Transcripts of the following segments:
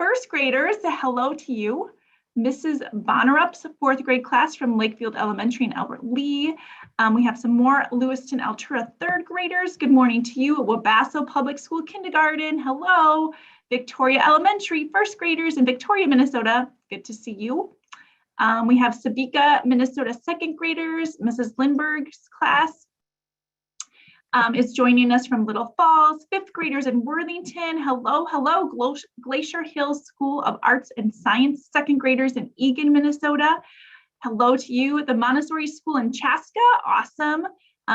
First graders, hello to you. Mrs. Bonnerup's fourth grade class from Lakefield Elementary and Albert Lee. We have some more Lewiston Altura third graders. Good morning to you. Wabasso Public School Kindergarten, hello. Victoria Elementary first graders in Victoria, Minnesota. Good to see you. We have Sabika, Minnesota second graders. Mrs. Lindbergh's class is joining us from Little Falls. Fifth graders in Worthington. Hello, hello. Glacier Hills School of Arts and Science. Second graders in Eagan, Minnesota. Hello to you. The Montessori School in Chaska. Awesome.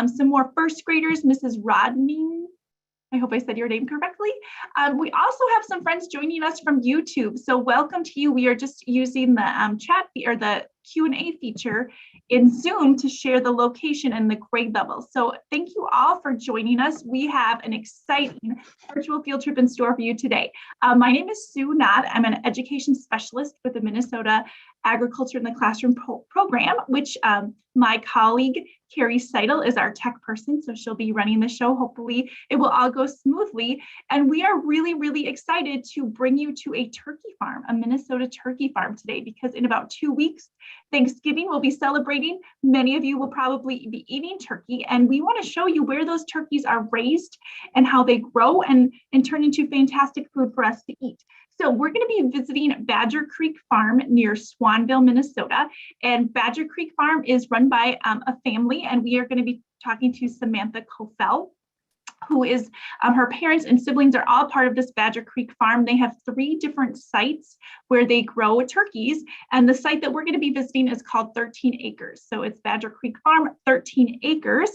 Some more first graders. Mrs. Rodney. I hope I said your name correctly. We also have some friends joining us from YouTube. So welcome to you. We are just using the chat or the Q&A feature in Zoom to share the location and the grade level. So thank you all for joining us. We have an exciting virtual field trip in store for you today. My name is Sue Knott. I'm an education specialist with the Minnesota Agriculture in the Classroom program, which my colleague Carrie Seidel is our tech person, so she'll be running the show. Hopefully it will all go smoothly. And we are really, really excited to bring you to a turkey farm, a Minnesota turkey farm today, because in about 2 weeks, Thanksgiving we'll be celebrating. Many of you will probably be eating turkey, and we want to show you where those turkeys are raised and how they grow and turn into fantastic food for us to eat. So we're going to be visiting Badger Creek Farm near Swanville, Minnesota. And Badger Creek Farm is run by a family, and we are going to be talking to Samantha Gessell, who is her parents and siblings are all part of this Badger Creek Farm. They have 3 different sites where they grow turkeys. And the site that we're going to be visiting is called 13 Acres. So it's Badger Creek Farm, 13 Acres.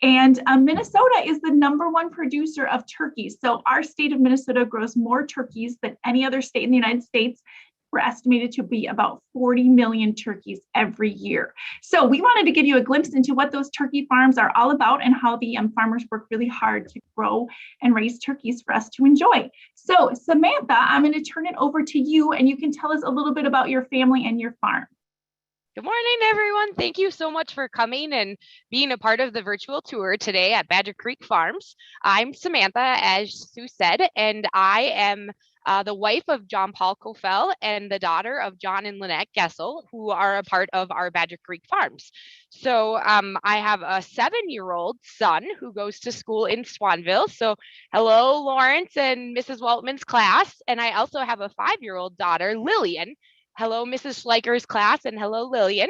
And Minnesota is the #1 producer of turkeys. So our state of Minnesota grows more turkeys than any other state in the United States. We're estimated to be about 40 million turkeys every year. So we wanted to give you a glimpse into what those turkey farms are all about and how the farmers work really hard to grow and raise turkeys for us to enjoy. So Samantha, I'm going to turn it over to you, and you can tell us a little bit about your family and your farm. Good morning, everyone. Thank you so much for coming and being a part of the virtual tour today at Badger Creek Farms. I'm Samantha, as Sue said, and I am the wife of John Paul Gessell and the daughter of John and Lynette Gessell, who are a part of our Badger Creek Farms. So I have a 7-year-old son who goes to school in Swanville. So hello, Lawrence and Mrs. Waltman's class. And I also have a 5-year-old daughter, Lillian. Hello, Mrs. Schleicher's class, and hello, Lillian.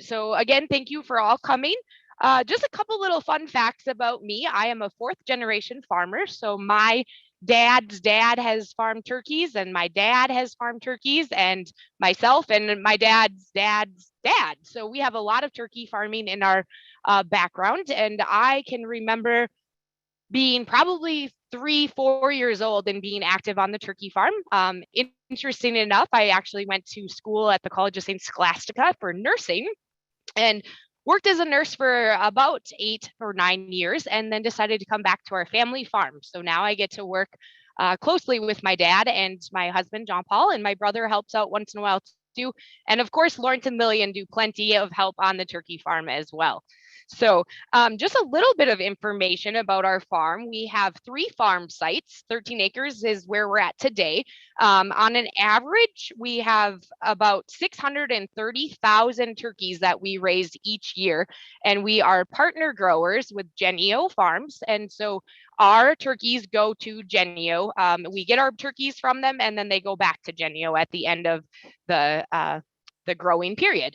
So again, thank you for all coming. Just a couple little fun facts about me. I am a 4th-generation farmer. So my dad's dad has farmed turkeys, and my dad has farmed turkeys, and myself and my dad's dad's dad. So we have a lot of turkey farming in our background. And I can remember being probably 3-4 years old and being active on the turkey farm. Interesting enough, I actually went to school at the College of St. Scholastica for nursing and worked as a nurse for about 8 or 9 years, and then decided to come back to our family farm. So now I get to work closely with my dad and my husband, John Paul, and my brother helps out once in a while too. And of course, Lawrence and Lillian do plenty of help on the turkey farm as well. So just a little bit of information about our farm. We have 3 farm sites. 13 acres is where we're at today. On an average, we have about 630,000 turkeys that we raise each year. And we are partner growers with Genio Farms. And so our turkeys go to Genio. We get our turkeys from them, and then they go back to Genio at the end of the growing period.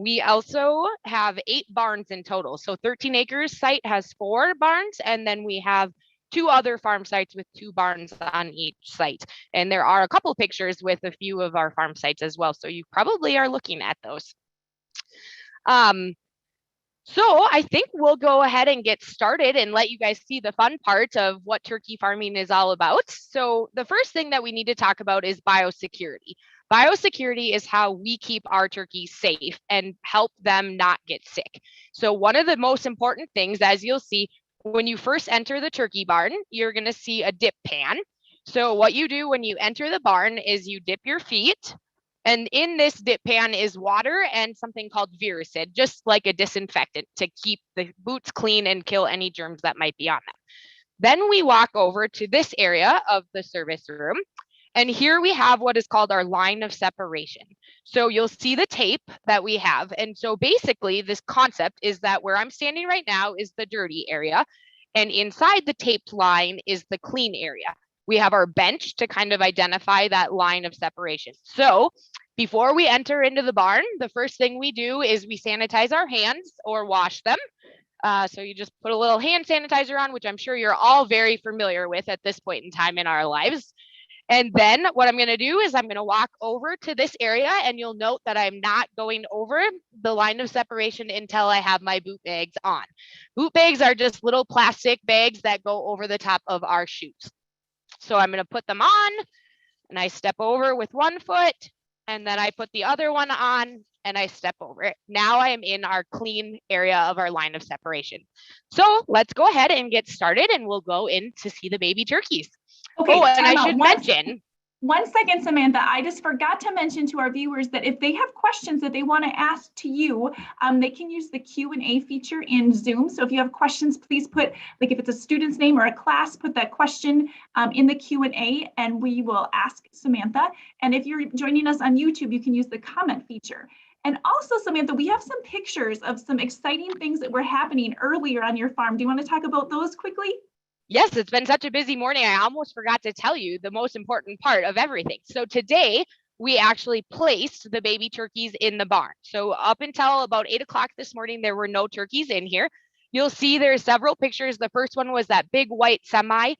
We also have 8 barns in total. So 13 acres site has 4 barns, and then we have 2 other farm sites with 2 barns on each site. And there are a couple pictures with a few of our farm sites as well. So you probably are looking at those. So I think we'll go ahead and get started and let you guys see the fun part of what turkey farming is all about. So the first thing that we need to talk about is biosecurity. Biosecurity is how we keep our turkeys safe and help them not get sick. So one of the most important things, as you'll see, when you first enter the turkey barn, you're going to see a dip pan. So what you do when you enter the barn is you dip your feet. And in this dip pan is water and something called Viricid, just like a disinfectant to keep the boots clean and kill any germs that might be on them. Then we walk over to this area of the service room. And here we have what is called our line of separation. So you'll see the tape that we have. And so basically this concept is that where I'm standing right now is the dirty area. And inside the taped line is the clean area. We have our bench to kind of identify that line of separation. So before we enter into the barn, the first thing we do is we sanitize our hands or wash them. So you just put a little hand sanitizer on, which I'm sure you're all very familiar with at this point in time in our lives. And then what I'm going to do is I'm going to walk over to this area, and you'll note that I'm not going over the line of separation until I have my boot bags on. Boot bags are just little plastic bags that go over the top of our shoes. So I'm going to put them on, and I step over with one foot, and then I put the other one on, and I step over it. Now I am in our clean area of our line of separation. So let's go ahead and get started, and we'll go in to see the baby turkeys. Okay, oh, and I should mention. 1 second, Samantha. I just forgot to mention to our viewers that if they have questions that they want to ask to you, they can use the Q&A feature in Zoom. So if you have questions, please put, like if it's a student's name or a class, put that question in the Q&A and we will ask Samantha. And if you're joining us on YouTube, you can use the comment feature. And also, Samantha, we have some pictures of some exciting things that were happening earlier on your farm. Do you want to talk about those quickly? Yes, it's been such a busy morning. I almost forgot to tell you the most important part of everything. So today we actually placed the baby turkeys in the barn. So up until about 8 o'clock this morning, there were no turkeys in here. You'll see there's several pictures. The first one was that big white semi.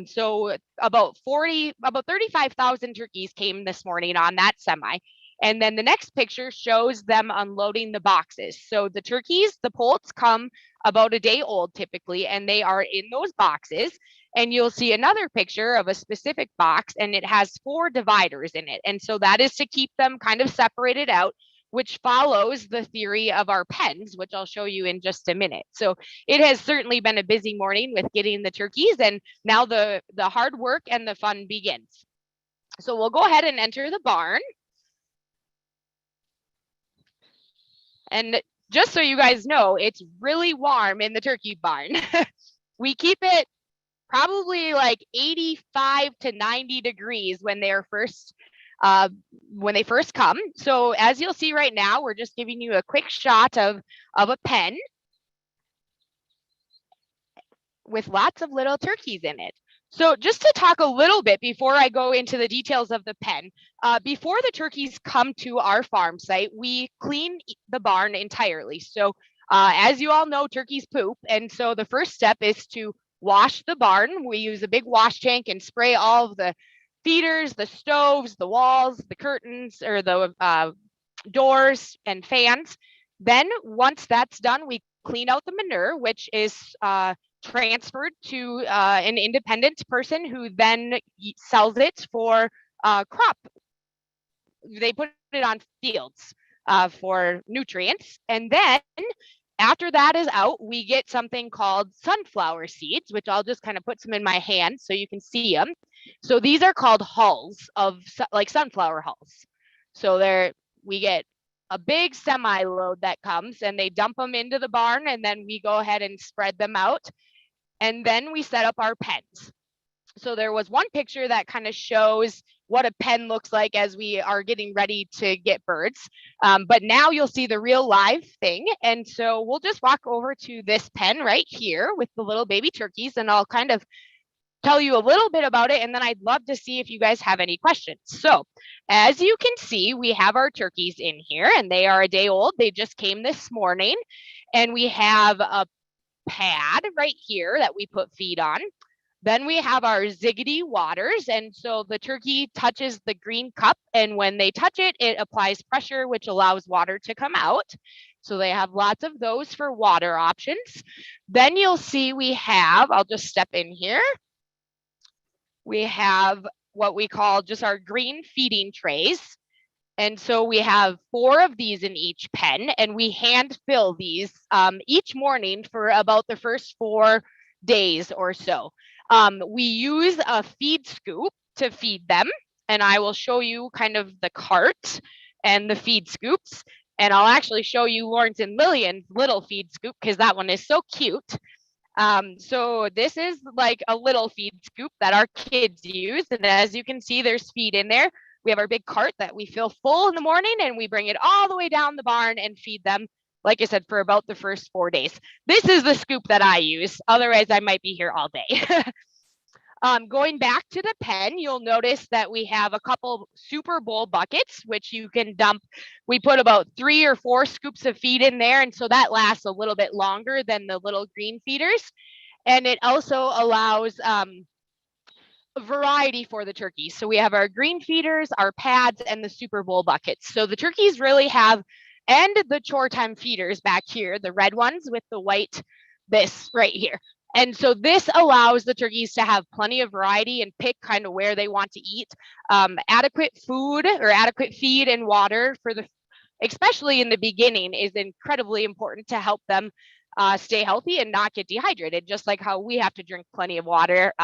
So about 35,000 turkeys came this morning on that semi. And then the next picture shows them unloading the boxes. So the turkeys, the poults come about a day old typically, and they are in those boxes. And you'll see another picture of a specific box, and it has 4 dividers in it. And so that is to keep them kind of separated out, which follows the theory of our pens, which I'll show you in just a minute. So it has certainly been a busy morning with getting the turkeys, and now the hard work and the fun begins. So we'll go ahead and enter the barn. And just so you guys know, it's really warm in the turkey barn. We keep it probably like 85 to 90 degrees when they first come. So as you'll see right now, we're just giving you a quick shot of a pen with lots of little turkeys in it. So just to talk a little bit before I go into the details of the pen, before the turkeys come to our farm site, we clean the barn entirely. So as you all know, turkeys poop. And so the first step is to wash the barn. We use a big wash tank and spray all of the feeders, the stoves, the walls, the curtains, or the doors and fans. Then once that's done, we clean out the manure, which is transferred to an independent person who then sells it for crop. They put it on fields for nutrients. And then after that is out, we get something called sunflower seeds, which I'll just kind of put some in my hand so you can see them. So these are called hulls of like sunflower hulls. So we get a big semi load that comes, and they dump them into the barn, and then we go ahead and spread them out. And then we set up our pens. So there was one picture that kind of shows what a pen looks like as we are getting ready to get birds. But now you'll see the real live thing. And so we'll just walk over to this pen right here with the little baby turkeys, and I'll kind of tell you a little bit about it. And then I'd love to see if you guys have any questions. So as you can see, we have our turkeys in here, and they are a day old. They just came this morning. And we have a pad right here that we put feed on. Then we have our ziggity waters. And so the turkey touches the green cup, and when they touch it, it applies pressure, which allows water to come out. So they have lots of those for water options. Then you'll see we have, I'll just step in here. We have what we call just our green feeding trays. And so we have 4 of these in each pen, and we hand fill these each morning for about the first 4 days or so. We use a feed scoop to feed them, and I will show you kind of the cart and the feed scoops. And I'll actually show you Lawrence and Lillian's little feed scoop because that one is so cute. So this is like a little feed scoop that our kids use. And as you can see, there's feed in there. We have our big cart that we fill full in the morning and we bring it all the way down the barn and feed them, like I said, for about the first 4 days. This is the scoop that I use. Otherwise, I might be here all day. Going back to the pen, you'll notice that we have a couple Super Bowl buckets, which you can dump. We put about 3 or 4 scoops of feed in there, and so that lasts a little bit longer than the little green feeders. And it also allows variety for the turkeys. So we have our green feeders, our pads, and the Super Bowl buckets. So the turkeys really have, and the chore time feeders back here, the red ones with the white, this right here. And so this allows the turkeys to have plenty of variety and pick kind of where they want to eat. Adequate food or adequate feed and water for the, especially in the beginning, is incredibly important to help them stay healthy and not get dehydrated. Just like how we have to drink plenty of water,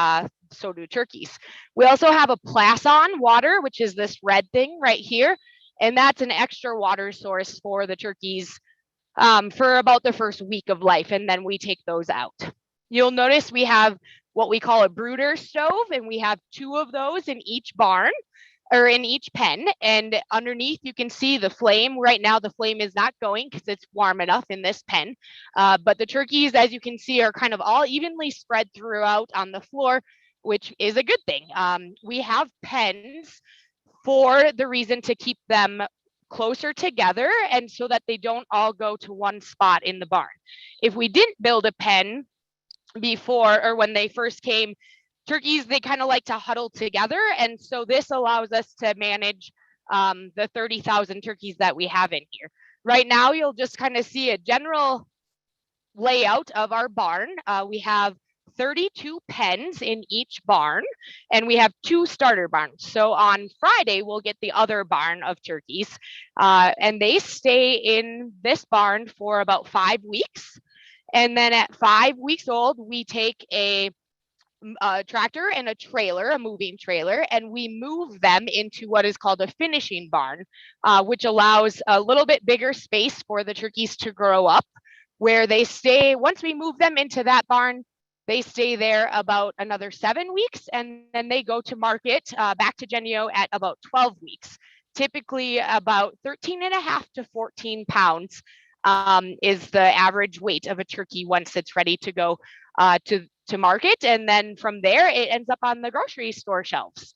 so do turkeys. We also have a Plason water, which is this red thing right here. And that's an extra water source for the turkeys for about the first week of life. And then we take those out. You'll notice we have what we call a brooder stove, and we have 2 of those in each barn or in each pen. And underneath you can see the flame. Right now the flame is not going because it's warm enough in this pen. But the turkeys, as you can see, are kind of all evenly spread throughout on the floor, which is a good thing. We have pens for the reason to keep them closer together and so that they don't all go to one spot in the barn. If we didn't build a pen before, or when they first came, turkeys, they kind of like to huddle together. And so this allows us to manage the 30,000 turkeys that we have in here. Right now, you'll just kind of see a general layout of our barn. We have 32 pens in each barn, and we have 2 starter barns. So on Friday, we'll get the other barn of turkeys, and they stay in this barn for about 5 weeks. And then at 5 weeks old, we take a tractor and a trailer, a moving trailer, and we move them into what is called a finishing barn, which allows a little bit bigger space for the turkeys to grow up, where they stay. Once we move them into that barn, they stay there about another 7 weeks, and then they go to market back to Genio at about 12 weeks. Typically about 13 and a half to 14 pounds is the average weight of a turkey once it's ready to go to market. And then from there, it ends up on the grocery store shelves.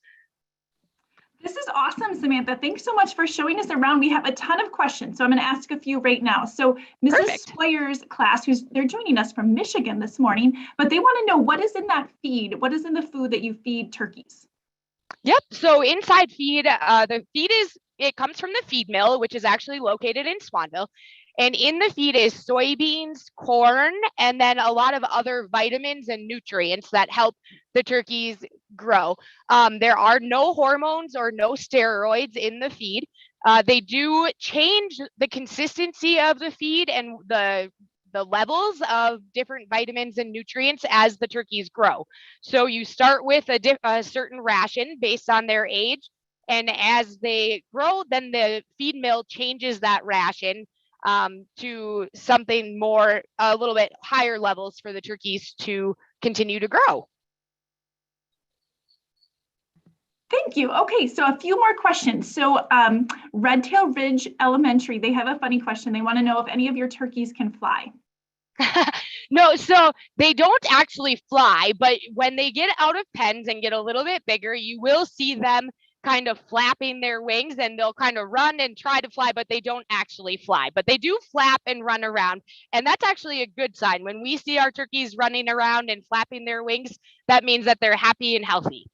This is awesome, Samantha. Thanks so much for showing us around. We have a ton of questions, so I'm going to ask a few right now. So Mrs. Perfect. Squires' class, they're joining us from Michigan this morning, but they want to know what is in that feed? What is in the food that you feed turkeys? Yep. So inside feed, the feed it comes from the feed mill, which is actually located in Swanville. And in the feed is soybeans, corn, and then a lot of other vitamins and nutrients that help the turkeys grow. There are no hormones or no steroids in the feed. They do change the consistency of the feed and the levels of different vitamins and nutrients as the turkeys grow. So you start with a certain ration based on their age. And as they grow, then the feed mill changes that ration to something more, a little bit higher levels for the turkeys to continue to grow. Thank you. Okay, so a few more questions. So Red Tail Ridge Elementary, they have a funny question. They want to know if any of your turkeys can fly. No, so they don't actually fly, but when they get out of pens and get a little bit bigger, you will see them kind of flapping their wings, and they'll kind of run and try to fly, but they don't actually fly. But they do flap and run around, and that's actually a good sign. When we see our turkeys running around and flapping their wings, that means that they're happy and healthy.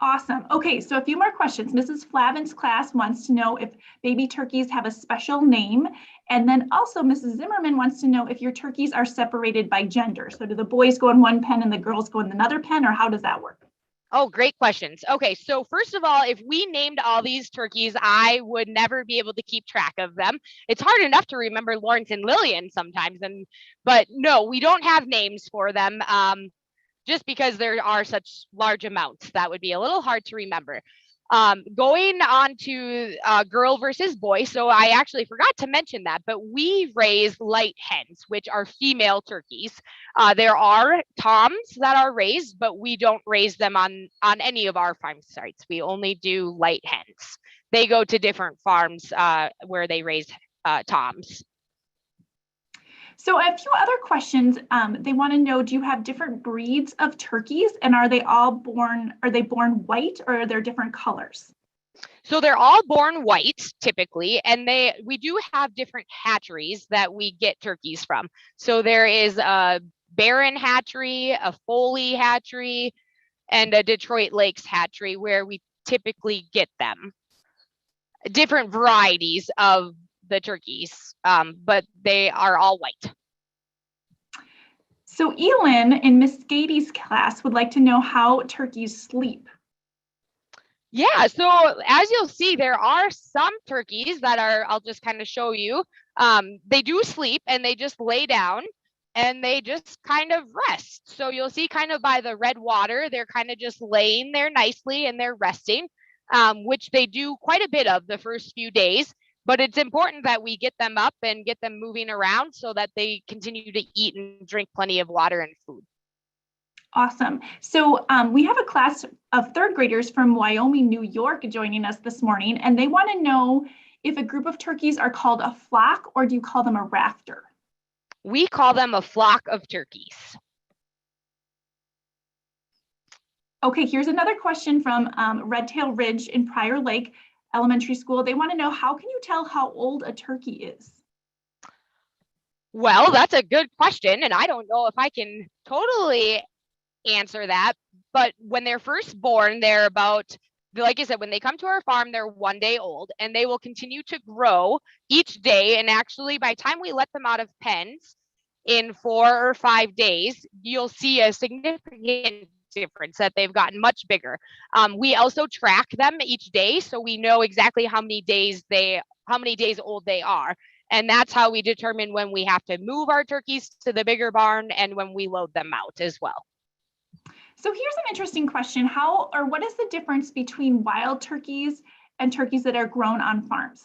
Awesome. Okay, so a few more questions. Mrs. Flavin's class wants to know if baby turkeys have a special name. And then also Mrs. Zimmerman wants to know if your turkeys are separated by gender. So do the boys go in one pen and the girls go in another pen, or how does that work? Oh, great questions. Okay, so first of all, if we named all these turkeys, I would never be able to keep track of them. It's hard enough to remember Lawrence and Lillian sometimes, but no, we don't have names for them. Just because there are such large amounts, that would be a little hard to remember. Going on to girl versus boy. So I actually forgot to mention that, but we raise light hens, which are female turkeys. There are toms that are raised, but we don't raise them on any of our farm sites. We only do light hens. They go to different farms where they raise toms. So a few other questions. They want to know, do you have different breeds of turkeys, and are they born white, or are there different colors? So they're all born white typically, and we do have different hatcheries that we get turkeys from. So there is a Barron hatchery, a Foley hatchery, and a Detroit Lakes hatchery where we typically get them. Different varieties of the turkeys, but they are all white. So Elin in Miss Gady's class would like to know how turkeys sleep. Yeah, so as you'll see, there are some turkeys that I'll just kind of show you. They do sleep and they just lay down and they just kind of rest. So you'll see kind of by the red water, they're kind of just laying there nicely and they're resting, which they do quite a bit of the first few days. But it's important that we get them up and get them moving around so that they continue to eat and drink plenty of water and food. Awesome. So we have a class of third graders from Wyoming, New York joining us this morning, and they want to know if a group of turkeys are called a flock, or do you call them a rafter? We call them a flock of turkeys. Okay, here's another question from Red Tail Ridge in Prior Lake Elementary School. They want to know, how can you tell how old a turkey is? Well, that's a good question, and I don't know if I can totally answer that. But when they're first born, they're about, like I said, when they come to our farm, they're 1 day old, and they will continue to grow each day. And actually, by the time we let them out of pens in 4 or 5 days, you'll see a significant difference that they've gotten much bigger. We also track them each day, so we know exactly how many days old they are. And that's how we determine when we have to move our turkeys to the bigger barn and when we load them out as well. So here's an interesting question. What is the difference between wild turkeys and turkeys that are grown on farms?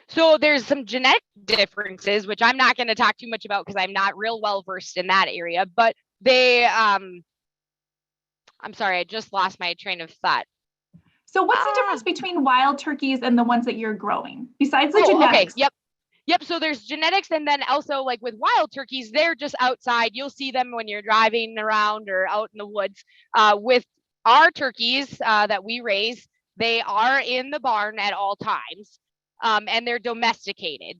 So there's some genetic differences, which I'm not going to talk too much about because I'm not real well versed in that area, but I'm sorry, I just lost my train of thought. So what's the difference between wild turkeys and the ones that you're growing, besides the genetics? Okay, yep. So there's genetics, and then also like with wild turkeys, they're just outside. You'll see them when you're driving around or out in the woods. With our turkeys that we raise, they are in the barn at all times, and they're domesticated.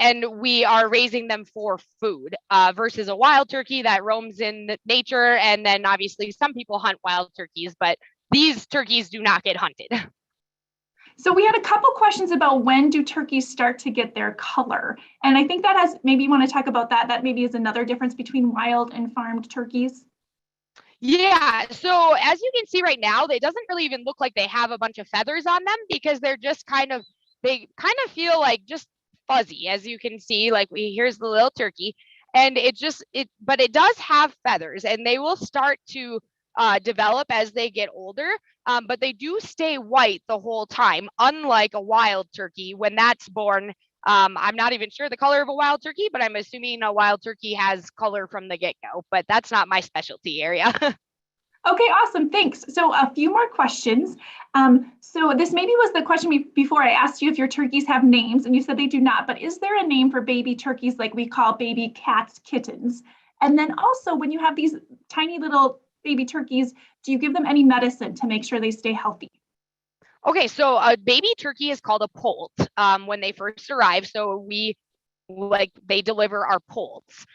And we are raising them for food versus a wild turkey that roams in nature. And then obviously some people hunt wild turkeys, but these turkeys do not get hunted. So we had a couple questions about, when do turkeys start to get their color? And I think maybe you want to talk about that. That maybe is another difference between wild and farmed turkeys. Yeah, so as you can see right now, it doesn't really even look like they have a bunch of feathers on them because they're just they kind of feel like just fuzzy, as you can see. Like here's the little turkey, and but it does have feathers, and they will start to develop as they get older, but they do stay white the whole time, unlike a wild turkey. When that's born, I'm not even sure the color of a wild turkey, but I'm assuming a wild turkey has color from the get-go, but that's not my specialty area. Okay, awesome, thanks. So a few more questions. So this maybe was the question before I asked you if your turkeys have names, and you said they do not, but is there a name for baby turkeys like we call baby cats, kittens? And then also, when you have these tiny little baby turkeys, do you give them any medicine to make sure they stay healthy? Okay, so a baby turkey is called a poult when they first arrive. So they deliver our poults.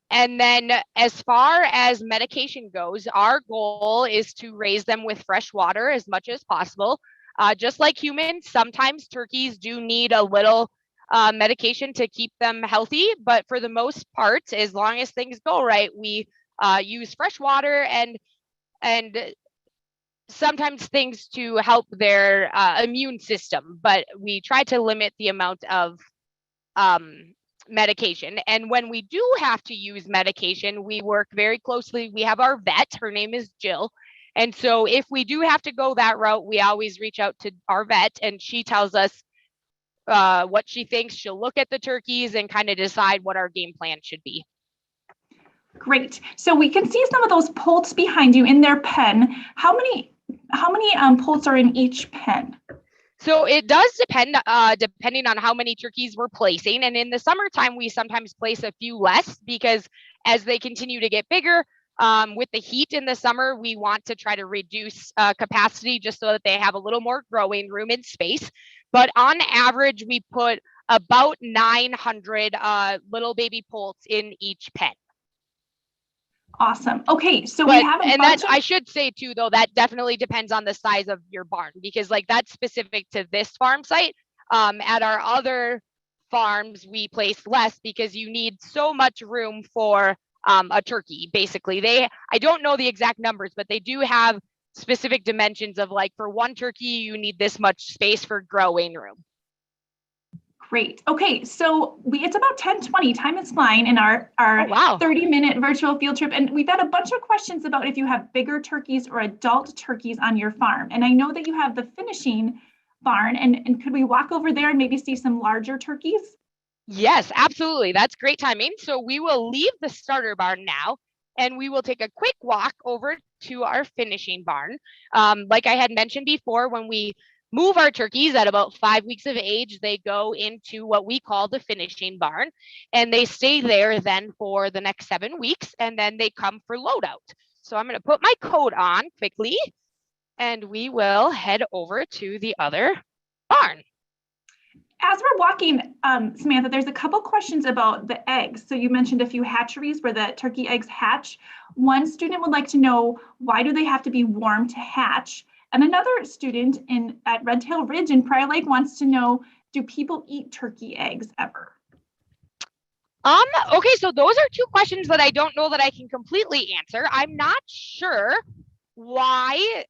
And then as far as medication goes, our goal is to raise them with fresh water as much as possible. Just like humans, sometimes turkeys do need a little medication to keep them healthy, but for the most part, as long as things go right, we use fresh water and sometimes things to help their immune system, but we try to limit the amount of medication. And when we do have to use medication, we work very closely. We have our vet, her name is Jill, And so if we do have to go that route, we always reach out to our vet, and she tells us what she thinks. She'll look at the turkeys and kind of decide what our game plan should be. Great. So we can see some of those poults behind you in their pen. How many poults are in each pen? So it does depend, depending on how many turkeys we're placing. And in the summertime, we sometimes place a few less because as they continue to get bigger, with the heat in the summer, we want to try to reduce capacity just so that they have a little more growing room and space. But on average, we put about 900 little baby poults in each pen. Awesome. Okay, so we have a bunch of... I should say too, though, that definitely depends on the size of your barn, because like that's specific to this farm site. At our other farms, we place less because you need so much room for a turkey. Basically, I don't know the exact numbers, but they do have specific dimensions of like for one turkey, you need this much space for growing room. Great. Okay, so it's about 10:20. Time is flying in our 30-minute virtual field trip. And we've got a bunch of questions about if you have bigger turkeys or adult turkeys on your farm. And I know that you have the finishing barn. And could we walk over there and maybe see some larger turkeys? Yes, absolutely. That's great timing. So we will leave the starter barn now, and we will take a quick walk over to our finishing barn. Like I had mentioned before, when we move our turkeys at about 5 weeks of age, they go into what we call the finishing barn, and they stay there then for the next 7 weeks, and then they come for loadout. So I'm going to put my coat on quickly, and we will head over to the other barn. As we're walking, Samantha, there's a couple questions about the eggs. So you mentioned a few hatcheries where the turkey eggs hatch. One student would like to know, why do they have to be warm to hatch? And another student at Red Tail Ridge in Prior Lake wants to know, do people eat turkey eggs ever? Okay, so those are two questions that I don't know that I can completely answer. I'm not sure why.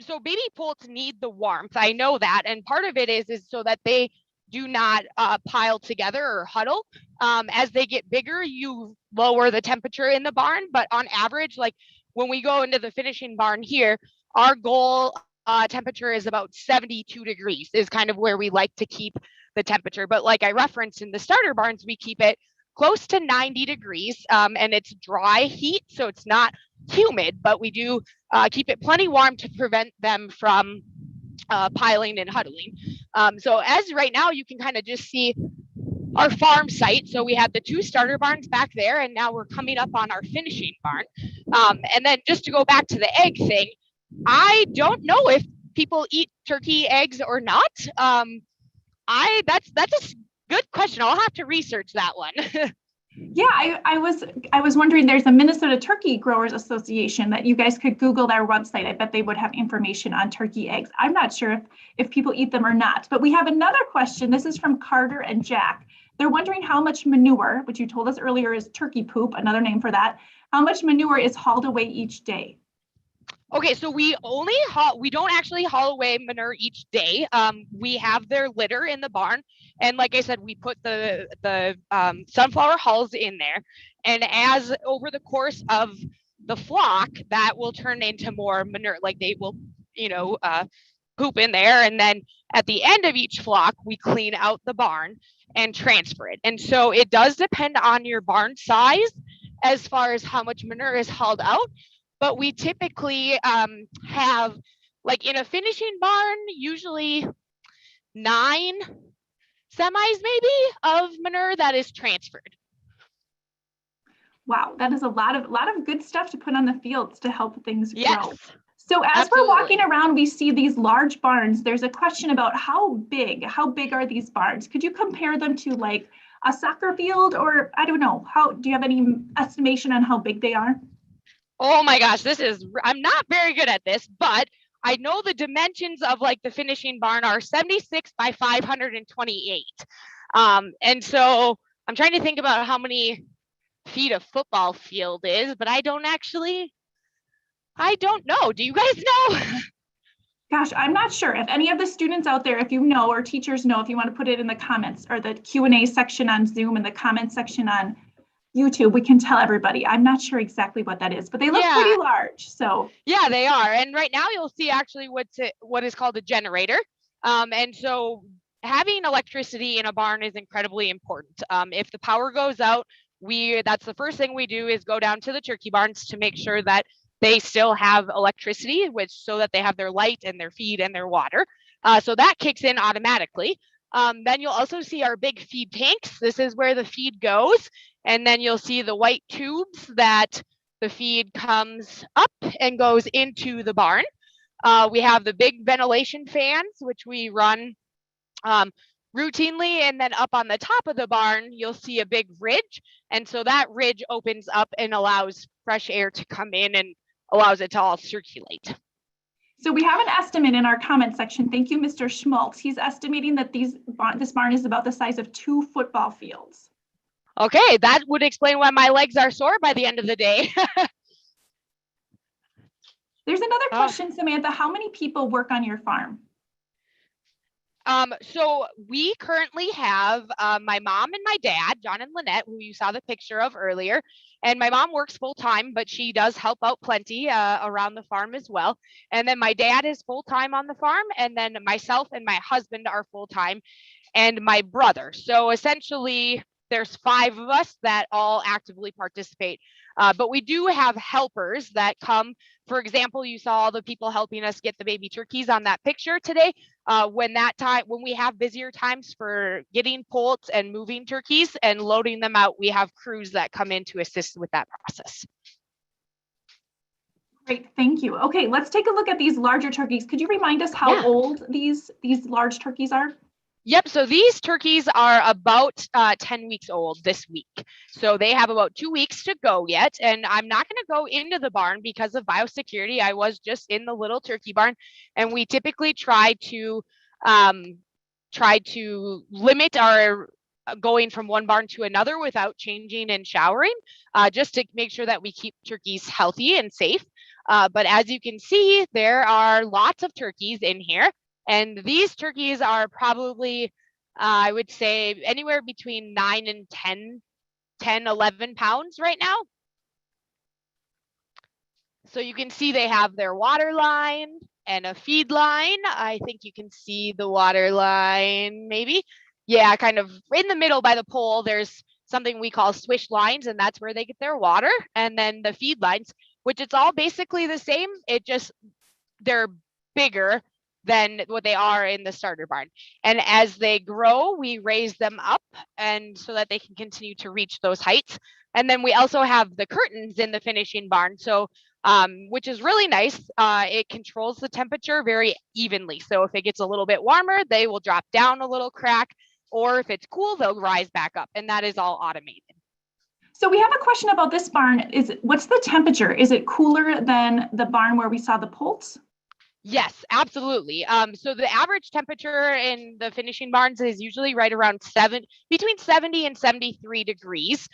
So baby poults need the warmth. I know that, and part of it is so that they do not pile together or huddle. As they get bigger, you lower the temperature in the barn, but on average, like when we go into the finishing barn here, our goal temperature is about 72 degrees is kind of where we like to keep the temperature. But like I referenced in the starter barns, we keep it close to 90 degrees, and it's dry heat, so it's not humid, but we do keep it plenty warm to prevent them from piling and huddling. So as right now, you can kind of just see our farm site. So we have the two starter barns back there, and now we're coming up on our finishing barn. And then just to go back to the egg thing, I don't know if people eat turkey eggs or not. That's a good question. I'll have to research that one. Yeah, I was wondering, there's a Minnesota Turkey Growers Association that you guys could Google their website. I bet they would have information on turkey eggs. I'm not sure if people eat them or not, but we have another question. This is from Carter and Jack. They're wondering how much manure, which you told us earlier is turkey poop, another name for that, how much manure is hauled away each day? Okay, so we don't actually haul away manure each day. We have their litter in the barn, and like I said, we put the sunflower hulls in there, and as over the course of the flock, that will turn into more manure. Like they will, poop in there, and then at the end of each flock, we clean out the barn and transfer it. And so it does depend on your barn size as far as how much manure is hauled out. But we typically have, like in a finishing barn, usually 9 semis maybe of manure that is transferred. Wow, that is a lot of good stuff to put on the fields to help things grow. Yes, so as absolutely. We're walking around, we see these large barns. There's a question about how big are these barns? Could you compare them to like a soccer field, or I don't know, do you have any estimation on how big they are? Oh my gosh, I'm not very good at this, but I know the dimensions of like the finishing barn are 76 by 528. And so I'm trying to think about how many feet a football field is, but I don't know. Do you guys know? Gosh, I'm not sure. If any of the students out there, if you know, or teachers know, if you want to put it in the comments or the Q&A section on Zoom and the comment section on YouTube, we can tell everybody. I'm not sure exactly what that is, but they look pretty large. So yeah, they are. And right now you'll see actually what is called a generator. And so having electricity in a barn is incredibly important. If the power goes out, that's the first thing we do is go down to the turkey barns to make sure that they still have electricity, so that they have their light and their feed and their water. So that kicks in automatically. Then you'll also see our big feed tanks. This is where the feed goes. And then you'll see the white tubes that the feed comes up and goes into the barn. We have the big ventilation fans, which we run routinely. And then up on the top of the barn, you'll see a big ridge. And so that ridge opens up and allows fresh air to come in and allows it to all circulate. So we have an estimate in our comment section. Thank you, Mr. Schmaltz. He's estimating that this barn is about the size of 2 football fields. Okay, that would explain why my legs are sore by the end of the day. There's another question, Samantha. How many people work on your farm? So we currently have my mom and my dad, John and Lynette, who you saw the picture of earlier. And my mom works full time, but she does help out plenty around the farm as well. And then my dad is full time on the farm. And then myself and my husband are full time, and my brother. So essentially, there's 5 of us that all actively participate. But we do have helpers that come. For example, you saw all the people helping us get the baby turkeys on that picture today. When we have busier times for getting poults and moving turkeys and loading them out, we have crews that come in to assist with that process. Great, thank you. Okay, let's take a look at these larger turkeys. Could you remind us how old these large turkeys are? Yep, so these turkeys are about 10 weeks old this week. So they have about 2 weeks to go yet. And I'm not going to go into the barn because of biosecurity. I was just in the little turkey barn, and we typically try to limit our going from one barn to another without changing and showering, just to make sure that we keep turkeys healthy and safe. But as you can see, there are lots of turkeys in here. And these turkeys are probably, I would say, anywhere between 9 and 11 pounds right now. So you can see they have their water line and a feed line. I think you can see the water line, maybe. Yeah, kind of in the middle by the pole, there's something we call swish lines, and that's where they get their water. And then the feed lines, which it's all basically the same. They're bigger than what they are in the starter barn. And as they grow, we raise them up and so that they can continue to reach those heights. And then we also have the curtains in the finishing barn. So which is really nice. It controls the temperature very evenly. So if it gets a little bit warmer, they will drop down a little crack, or if it's cool, they'll rise back up, and that is all automated. So we have a question about this barn. What's the temperature? Is it cooler than the barn where we saw the poults? Yes, absolutely. So the average temperature in the finishing barns is usually right around between 70 and 73 degrees.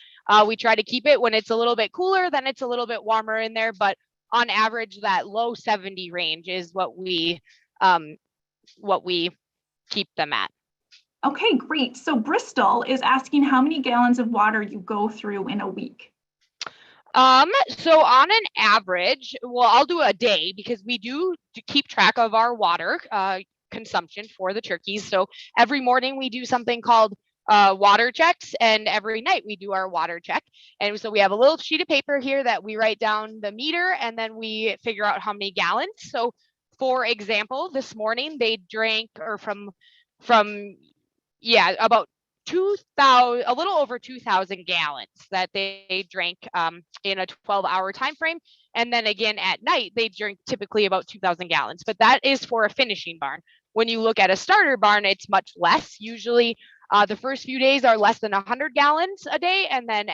We try to keep it when it's a little bit cooler, then it's a little bit warmer in there, but on average, that low 70 range is what we keep them at. Okay, great. So Bristol is asking how many gallons of water you go through in a week. So on an average, well, I'll do a day because we do keep track of our water consumption for the turkeys. So every morning we do something called water checks, and every night we do our water check. And so we have a little sheet of paper here that we write down the meter, and then we figure out how many gallons. So for example, this morning they drank about 2,000, a little over 2,000 gallons that they drank in a 12-hour time frame. And then again at night, they drink typically about 2,000 gallons, but that is for a finishing barn. When you look at a starter barn, it's much less. Usually the first few days are less than 100 gallons a day. And then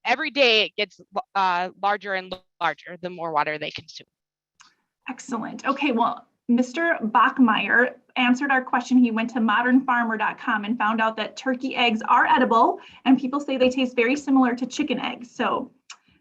every day it gets larger and larger, the more water they consume. Excellent. Okay, well, Mr. Bachmeyer answered our question. He went to modernfarmer.com and found out that turkey eggs are edible, and people say they taste very similar to chicken eggs. So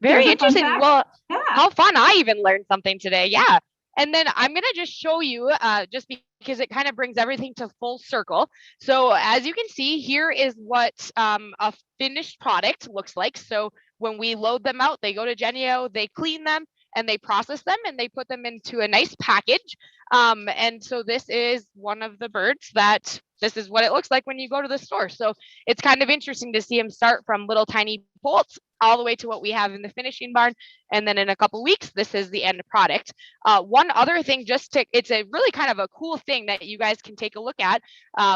very interesting. Well, yeah. How fun. I even learned something today. Yeah. And then I'm going to just show you just because it kind of brings everything to full circle. So as you can see, here is what a finished product looks like. So when we load them out, they go to Genio, they clean them, and they process them, and they put them into a nice package. And so this is one of the birds that this is what it looks like when you go to the store. So it's kind of interesting to see them start from little tiny poults all the way to what we have in the finishing barn. And then in a couple weeks, this is the end product. One other thing, it's a really kind of a cool thing that you guys can take a look at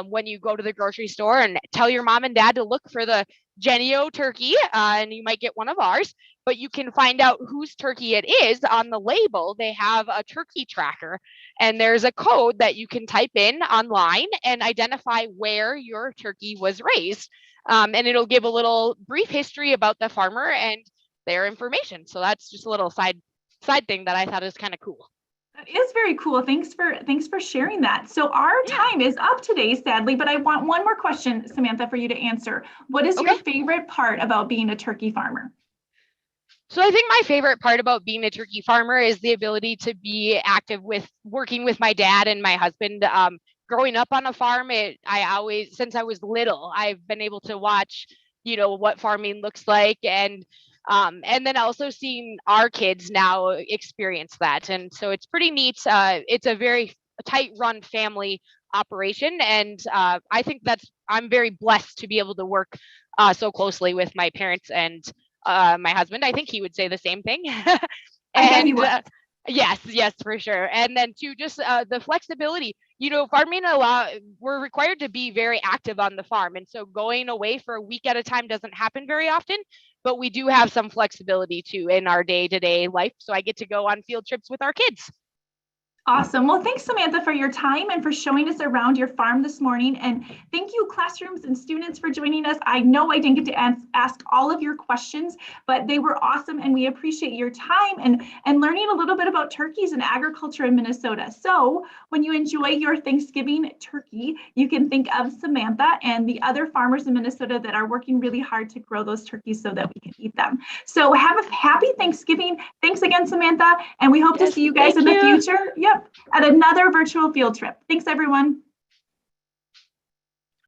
when you go to the grocery store, and tell your mom and dad to look for the Genio turkey, and you might get one of ours, but you can find out whose turkey it is on the label. They have a turkey tracker, and there's a code that you can type in online and identify where your turkey was raised. And it'll give a little brief history about the farmer and their information. So that's just a little side thing that I thought is kind of cool. That is very cool. Thanks for sharing that. So our time is up today, sadly, but I want one more question, Samantha, for you to answer. What is your favorite part about being a turkey farmer? So I think my favorite part about being a turkey farmer is the ability to be active with working with my dad and my husband. Growing up on a farm, since I was little, I've been able to watch, what farming looks like, and then also seeing our kids now experience that. And so it's pretty neat. It's a very tight run family operation. And I think I'm very blessed to be able to work so closely with my parents and my husband. I think he would say the same thing. And yes, for sure. And then too, just the flexibility, farming we're required to be very active on the farm. And so going away for a week at a time doesn't happen very often, but we do have some flexibility too in our day-to-day life. So I get to go on field trips with our kids. Awesome. Well, thanks, Samantha, for your time and for showing us around your farm this morning. And thank you, classrooms and students, for joining us. I know I didn't get to ask all of your questions, but they were awesome. And we appreciate your time and learning a little bit about turkeys and agriculture in Minnesota. So when you enjoy your Thanksgiving turkey, you can think of Samantha and the other farmers in Minnesota that are working really hard to grow those turkeys so that we can eat them. So have a happy Thanksgiving. Thanks again, Samantha. And we hope to see you guys in the future. Yep. At another virtual field trip. Thanks, everyone.